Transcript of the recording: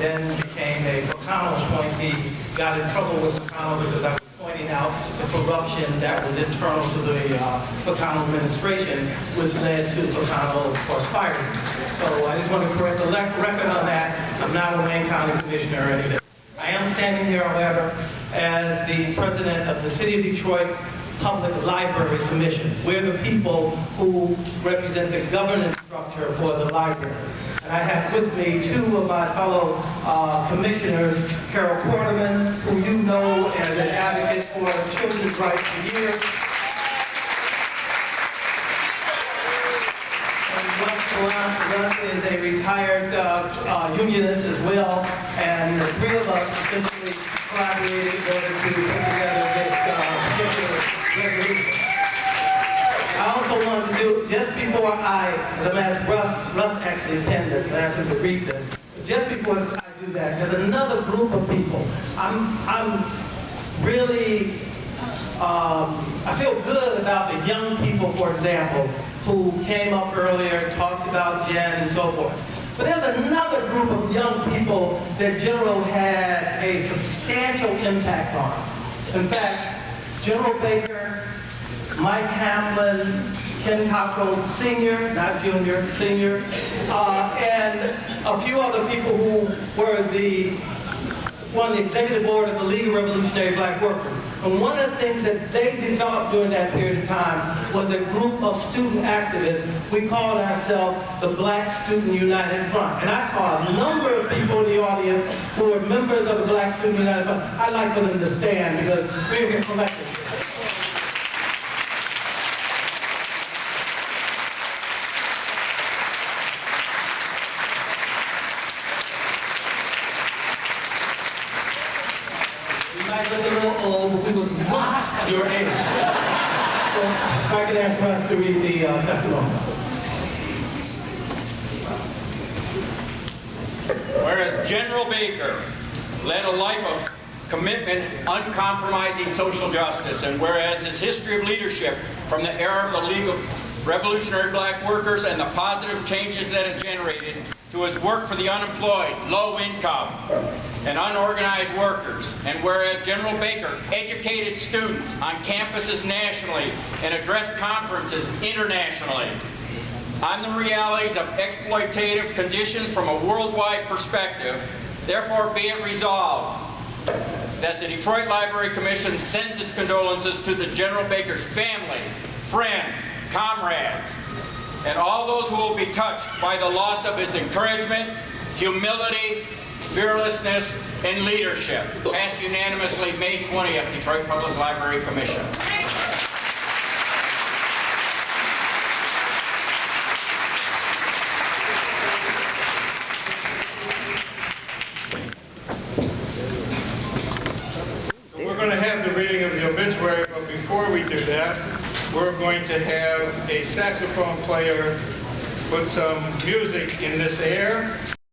then became a McConnell appointee. Got in trouble with McConnell because I was pointing out the corruption that was internal to the McConnell administration, which led to McConnell, of course, firing. So I just want to correct the record on that. I'm not a Wayne County commissioner or anything. I am standing here, however, as the president of the City of Detroit's Public Library Commission. We're the people who represent the governance structure for the library. And I have with me two of my fellow commissioners, Carole Quarterman, who you know as an advocate for children's rights for years, and Bellant is a retired unionist as well, and the three of us essentially collaborated in order to put together this particular resolution. I also wanted to do, just before because I'm asked Russ actually penned this, and I asked him to read this, but just before I do that, there's another group of people. I'm really, I feel good about the young people, for example, who came up earlier, talked about Jen and so forth. But there's another group of young people that General had a substantial impact on. In fact, General Baker, Mike Hamlin, Ken Cockrell Sr., not Junior, Senior, and a few other people who were on the executive board of the League of Revolutionary Black Workers. And one of the things that they developed during that period of time was a group of student activists. We called ourselves the Black Student United Front. And I saw a number of people in the audience who were members of the Black Student United Front. I'd like for them to stand because we're here collectively. I look a little old, but we was not your age. So if I can ask Russ to read the testimony. Whereas General Baker led a life of commitment, uncompromising social justice, and whereas his history of leadership from the era of the League of Revolutionary Black Workers and the positive changes that it generated to his work for the unemployed, low income, and unorganized workers, and whereas General Baker educated students on campuses nationally and addressed conferences internationally on the realities of exploitative conditions from a worldwide perspective, therefore be it resolved that the Detroit Library Commission sends its condolences to the General Baker's family, friends, comrades, and all those who will be touched by the loss of his encouragement, humility, fearlessness, and leadership. Passed unanimously May 20th, Detroit Public Library Commission. So we're going to have the reading of the obituary, but before we do that, we're going to have a saxophone player put some music in this air.